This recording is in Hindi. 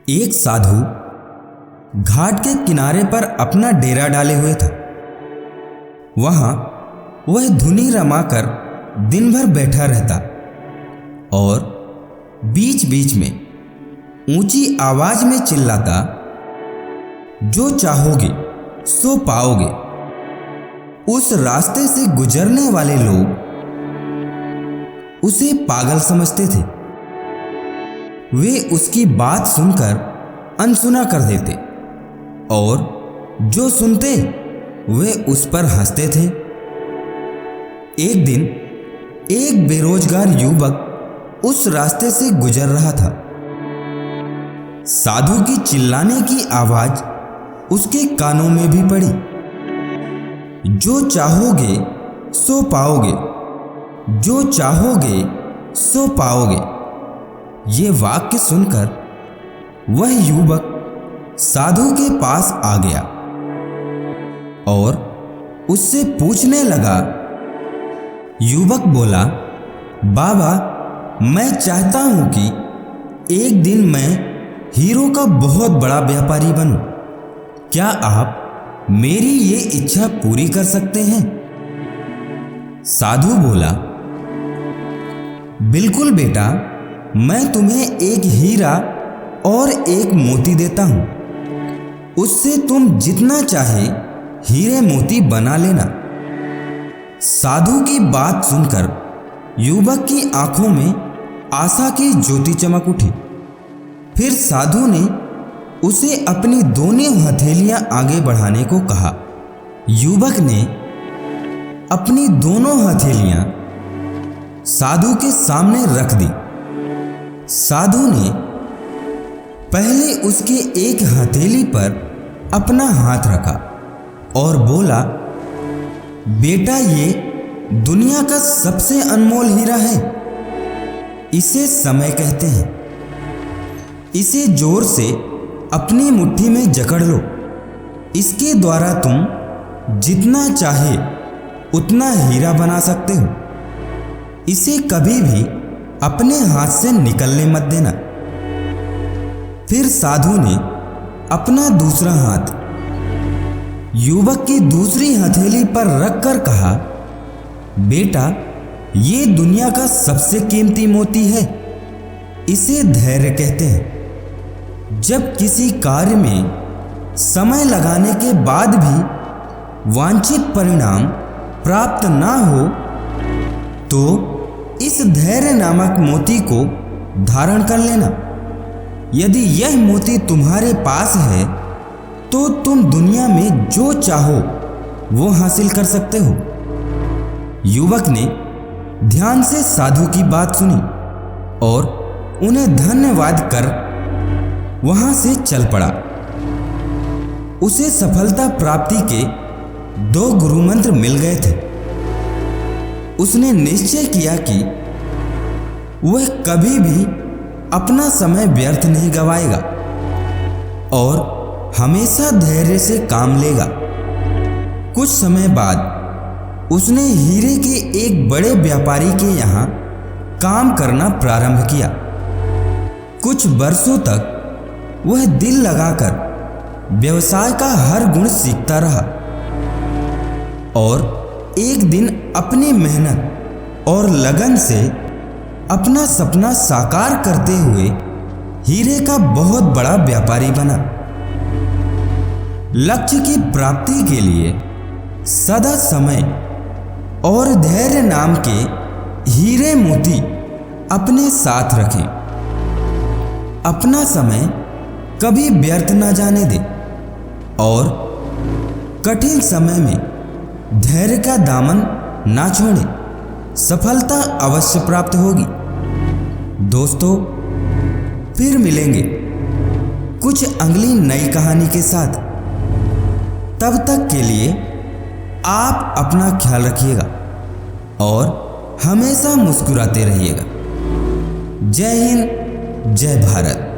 एक साधु घाट के किनारे पर अपना डेरा डाले हुए था। वहां वह धुनी रमाकर दिन भर बैठा रहता और बीच बीच में ऊंची आवाज में चिल्लाता, जो चाहोगे सो पाओगे। उस रास्ते से गुजरने वाले लोग उसे पागल समझते थे। वे उसकी बात सुनकर अनसुना कर देते और जो सुनते वे उस पर हंसते थे। एक दिन एक बेरोजगार युवक उस रास्ते से गुजर रहा था। साधु की चिल्लाने की आवाज उसके कानों में भी पड़ी। जो चाहोगे सो पाओगे, जो चाहोगे सो पाओगे। ये वाक्य सुनकर वह युवक साधु के पास आ गया और उससे पूछने लगा। युवक बोला, बाबा, मैं चाहता हूं कि एक दिन मैं हीरो का बहुत बड़ा व्यापारी बनूं। क्या आप मेरी ये इच्छा पूरी कर सकते हैं? साधु बोला, बिल्कुल बेटा, मैं तुम्हें एक हीरा और एक मोती देता हूं। उससे तुम जितना चाहे हीरे मोती बना लेना। साधु की बात सुनकर युवक की आंखों में आशा की ज्योति चमक उठी। फिर साधु ने उसे अपनी दोनों हथेलियां आगे बढ़ाने को कहा। युवक ने अपनी दोनों हथेलियां साधु के सामने रख दी। साधु ने पहले उसके एक हथेली पर अपना हाथ रखा और बोला, बेटा, ये दुनिया का सबसे अनमोल हीरा है। इसे समय कहते हैं। इसे जोर से अपनी मुट्ठी में जकड़ लो। इसके द्वारा तुम जितना चाहे उतना हीरा बना सकते हो। इसे कभी भी अपने हाथ से निकलने मत देना। फिर साधु ने अपना दूसरा हाथ युवक की दूसरी हथेली पर रखकर कहा, बेटा, ये दुनिया का सबसे कीमती मोती है। इसे धैर्य कहते हैं। जब किसी कार्य में समय लगाने के बाद भी वांछित परिणाम प्राप्त ना हो तो इस धैर्य नामक मोती को धारण कर लेना। यदि यह मोती तुम्हारे पास है तो तुम दुनिया में जो चाहो वो हासिल कर सकते हो। युवक ने ध्यान से साधु की बात सुनी और उन्हें धन्यवाद कर वहां से चल पड़ा। उसे सफलता प्राप्ति के 2 गुरु मंत्र मिल गए थे। उसने निश्चय किया कि वह कभी भी अपना समय व्यर्थ नहीं गवाएगा और हमेशा धैर्य से काम लेगा। कुछ समय बाद उसने हीरे के एक बड़े व्यापारी के यहाँ काम करना प्रारंभ किया। कुछ वर्षों तक वह दिल लगाकर व्यवसाय का हर गुण सीखता रहा और एक दिन अपनी मेहनत और लगन से अपना सपना साकार करते हुए हीरे का बहुत बड़ा व्यापारी बना। लक्ष्य की प्राप्ति के लिए सदा समय और धैर्य नाम के हीरे मोती अपने साथ रखें। अपना समय कभी व्यर्थ ना जाने दे और कठिन समय में धैर्य का दामन ना छोड़े। सफलता अवश्य प्राप्त होगी। दोस्तों, फिर मिलेंगे कुछ अगली नई कहानी के साथ। तब तक के लिए आप अपना ख्याल रखिएगा और हमेशा मुस्कुराते रहिएगा। जय हिंद, जय भारत।